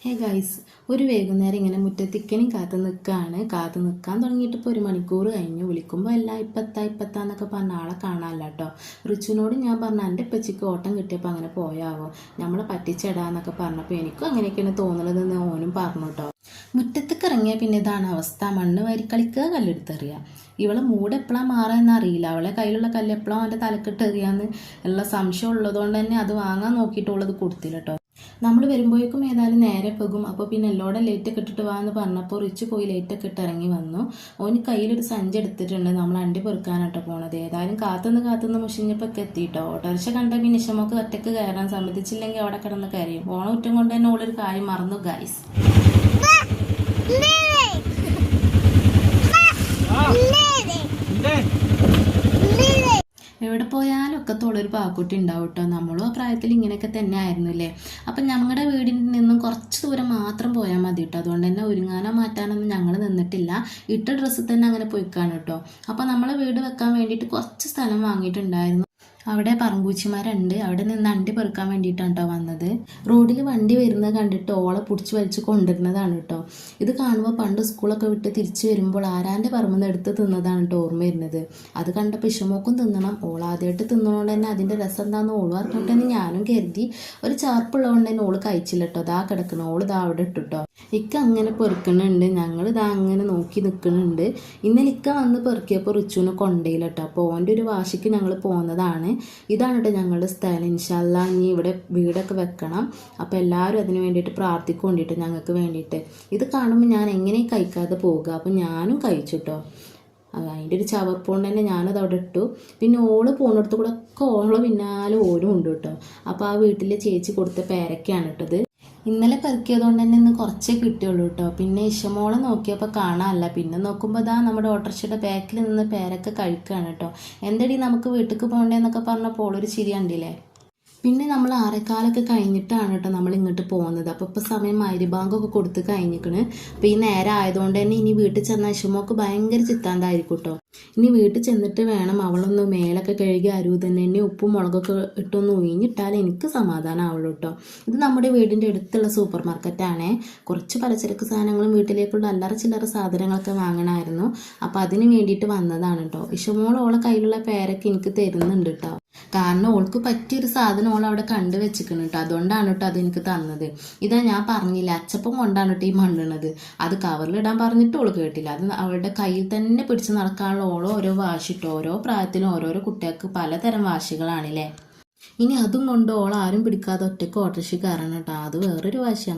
Hey guys, ഒരു വൈകുന്നേരം ഇങ്ങനെ മുറ്റത്തിക്കനും കാത്തു നിൽക്കാൻ തുടങ്ങിയിട്ട് ഇപ്പോൾ 1 മണിക്കൂർ കഴിഞ്ഞു. വിളിക്കുമ്പോൾ എല്ലാം ഇപ്പത്താന്നൊക്കെ പറഞ്ഞ ആളെ കാണാമല്ല കേട്ടോ. റിച്ചുവിനോട് ഞാൻ പറഞ്ഞു എൻ്റെ ഇപ്പച്ചിക്ക് ഓട്ടം കിട്ടിയപ്പോൾ അങ്ങനെ പോയാവോ, നമ്മളെ പറ്റിച്ചെടാന്നൊക്കെ പറഞ്ഞപ്പോൾ എനിക്കും അങ്ങനെയൊക്കെയാണ് തോന്നുന്നതെന്ന് ഓനും പറഞ്ഞു കേട്ടോ. മുറ്റത്തേക്ക് ഇറങ്ങിയാൽ പിന്നെ ഇതാണ് അവസ്ഥ, മണ്ണ് വാരി കളിക്കുക, കല്ലെടുത്തെറിയുക. ഇവളെ മൂഡ് എപ്പോഴാണ് മാറാമെന്ന് അറിയില്ല. അവളെ കയ്യിലുള്ള കല്ല് എപ്പോഴാണ് അവൻ്റെ തലക്കെട്ട് എറിയാന്ന് ഉള്ള സംശയം ഉള്ളതുകൊണ്ട് തന്നെ അത് വാങ്ങാൻ നോക്കിയിട്ടുള്ളത് കൊടുത്തില്ല കേട്ടോ. നമ്മൾ വരുമ്പോഴേക്കും ഏതായാലും നേരെ പോകും. അപ്പോൾ പിന്നെ എല്ലോടെ ലേറ്റൊക്കെ ഇട്ടിട്ട് വാന്ന് പറഞ്ഞപ്പോൾ റിച്ച് പോയി ലേറ്റൊക്കെ ഇട്ട് ഇറങ്ങി വന്നു. ഓന് കയ്യിലൊരു സഞ്ചി എടുത്തിട്ടുണ്ട്. നമ്മൾ അണ്ടി പെറുക്കാനാട്ടോ പോണത്. ഏതായാലും കാത്തുനിന്ന് മുഷിഞ്ഞപ്പോൾ ഒക്കെ എത്തിയിട്ടോ. ഓട്ടോറിക്ഷ കണ്ട പിന്നെ ഇഷമൊക്കെ ഒറ്റക്ക് കയറാൻ സമ്മതിച്ചില്ലെങ്കിൽ അവിടെ കിടന്ന് കരയും. ഓണ കുറ്റം കൊണ്ട് തന്നെ ഓളൊരു കാര്യം മറന്നു ഗൈസ്. എവിടെ പോയാലും ഒക്കത്തോളൊരു പാക്കുട്ടി ഉണ്ടാവും കേട്ടോ. നമ്മളും ആ പ്രായത്തിൽ ഇങ്ങനെയൊക്കെ തന്നെ ആയിരുന്നില്ലേ. അപ്പം ഞങ്ങളുടെ വീടിൽ നിന്നും കുറച്ച് ദൂരം മാത്രം പോയാൽ മതി കേട്ടോ. അതുകൊണ്ട് തന്നെ ഒരുങ്ങാനോ മാറ്റാനൊന്നും ഞങ്ങൾ നിന്നിട്ടില്ല. ഇട്ട ഡ്രസ്സിൽ തന്നെ അങ്ങനെ പോയിക്കാണ് കേട്ടോ. അപ്പോൾ നമ്മളെ വീട് വെക്കാൻ വേണ്ടിയിട്ട് കുറച്ച് സ്ഥലം വാങ്ങിയിട്ടുണ്ടായിരുന്നു. അവിടെ പറങ്കൂച്ചിമാരുണ്ട്. അവിടെ നിന്ന് അണ്ടി പെറുക്കാൻ വേണ്ടിയിട്ടാണ് കേട്ടോ വന്നത്. റോഡിൽ വണ്ടി വരുന്നത് കണ്ടിട്ട് ഓളെ പിടിച്ച് വലിച്ച് കൊണ്ടുവരുന്നതാണ് കേട്ടോ. ഇത് കാണുമ്പോൾ പണ്ട് സ്കൂളൊക്കെ വിട്ട് തിരിച്ചു വരുമ്പോൾ ആരാൻ്റെ പറമ്പെന്ന് എടുത്ത് തിന്നതാണ് കേട്ടോ ഓർമ്മ വരുന്നത്. അത് കണ്ടപ്പോൾ ഇഷമോക്കും തിന്നണം. ഓളാദ്യമായിട്ട് തിന്നണോണ്ട് തന്നെ അതിൻ്റെ രസം എന്താണെന്ന് ഓള് പറഞ്ഞിട്ടെന്ന് ഞാനും കരുതി. ഒരു ചാർപ്പുള്ളതുകൊണ്ട് തന്നെ ഓള് കഴിച്ചില്ല കേട്ടോ. ഇതാ കിടക്കണം, ഓള് ഇതാ അവിടെ ഇട്ടിട്ടോ. ഇക്ക അങ്ങനെ പെറുക്കണുണ്ട്, ഞങ്ങൾ ഇതാ അങ്ങനെ നോക്കി നിൽക്കുന്നുണ്ട്. ഇന്നലെ ഇക്ക വന്ന് പെറുക്കിയപ്പോൾ റിച്ചുവിനെ കൊണ്ടേയില്ല കേട്ടോ. അപ്പോൾ ഓൻ്റെ ഒരു വാശിക്ക് ഞങ്ങൾ പോകുന്നതാണ്. ഇതാണ് കേട്ടോ ഞങ്ങളുടെ സ്ഥലം. ഇൻഷാ അല്ലാ ഇനി ഇവിടെ വീടൊക്കെ വെക്കണം. അപ്പോൾ എല്ലാവരും അതിന് വേണ്ടിയിട്ട് പ്രാർത്ഥിക്കൊണ്ടിട്ട് ഞങ്ങൾക്ക് വേണ്ടിയിട്ട്. ഇത് കാണുമ്പോൾ ഞാൻ എങ്ങനെ കഴിക്കാതെ പോകുക. അപ്പോൾ ഞാനും കഴിച്ചു കേട്ടോ. അതിൻ്റെ ഒരു ചവർപ്പുകൊണ്ട് തന്നെ ഞാനത് അവിടെ ഇട്ടു. പിന്നെ ഓള് പോകുന്നിടത്ത് കൂടെ ഒക്കെ ഓളെ പിന്നാലെ ഓരും ഉണ്ട് കേട്ടോ. അപ്പോൾ ആ വീട്ടിലെ ചേച്ചി കൊടുത്ത പേരയ്ക്കാണ് കേട്ടത്. ഇന്നലെ പെറുക്കിയതുകൊണ്ട് തന്നെ ഇന്ന് കുറച്ചേ കിട്ടിയുള്ളൂ കേട്ടോ. പിന്നെ ഇഷമോളെ നോക്കിയപ്പോൾ കാണാനല്ല. പിന്നെ നോക്കുമ്പോൾ ഇതാ നമ്മുടെ ഓട്ടോറിക്ഷയുടെ ബാക്കിൽ നിന്ന് പേരൊക്കെ കഴിക്കുകയാണ് കേട്ടോ. എന്തടി നമുക്ക് വീട്ടിലേക്ക് പോകണ്ടേന്നൊക്കെ പറഞ്ഞപ്പോൾ ഓളൊരു ചിരി കണ്ടില്ലേ. പിന്നെ നമ്മൾ 6:15 കഴിഞ്ഞിട്ടാണ് കേട്ടോ നമ്മൾ ഇങ്ങോട്ട് പോകുന്നത്. അപ്പോൾ ഇപ്പോൾ സമയം മഗ്‌രിബാങ്കൊക്കെ കൊടുത്ത് കഴിഞ്ഞിരിക്കണ്. അപ്പോൾ ഈ നേരം ആയതുകൊണ്ട് തന്നെ ഇനി വീട്ടിൽ ചെന്നാൽ ഇഷമോക്ക് ഭയങ്കര ചിത്താന്തായിരിക്കും കേട്ടോ. ഇനി വീട്ടിൽ ചെന്നിട്ട് വേണം അവളൊന്ന് മേലൊക്കെ കഴുകി തന്നെ ഉപ്പും മുളകൊക്കെ ഇട്ടൊന്ന് ഒഴിഞ്ഞിട്ടാൽ എനിക്ക് സമാധാനം ആവുള്ളൂ കേട്ടോ. ഇത് നമ്മുടെ വീടിൻ്റെ അടുത്തുള്ള സൂപ്പർ മാർക്കറ്റാണേ. കുറച്ച് പലചരക്ക് സാധനങ്ങളും വീട്ടിലേക്കുള്ള അല്ലറ ചില്ലറ സാധനങ്ങളൊക്കെ വാങ്ങണമായിരുന്നു. അപ്പോൾ അതിന് വേണ്ടിയിട്ട് വന്നതാണ് കേട്ടോ. ഇഷമോൾ ഓളെ കയ്യിലുള്ള പേരൊക്കെ എനിക്ക് തരുന്നുണ്ട് കേട്ടോ. കാരണം ഓൾക്ക് പറ്റിയൊരു സാധനം ഓൾ അവിടെ കണ്ടു വെച്ചിരിക്കണം കേട്ടോ. അതുകൊണ്ടാണ് കേട്ടോ അതെനിക്ക് തന്നത്. ഇതാ ഞാൻ പറഞ്ഞില്ല, അച്ചപ്പം കൊണ്ടാണ് കേട്ടോ ഈ മണ്ണുന്നത്. അത് കവറിലിടാൻ പറഞ്ഞിട്ട് ഓൾ കേട്ടില്ല. അത് അവളുടെ കയ്യിൽ തന്നെ പിടിച്ച് നടക്കാനുള്ള ഓരോ വാശിട്ടോ. ഓരോ പ്രായത്തിലും ഓരോരോ കുട്ടികൾക്ക് പലതരം വാശികളാണല്ലേ. ഇനി അതും കൊണ്ട് ഓൾ ആരും പിടിക്കാതെ ഒറ്റയ്ക്ക് ഓട്ടോറിക്ഷ കയറണം കേട്ടോ. അത് വേറൊരു വാശി. അങ്ങനെ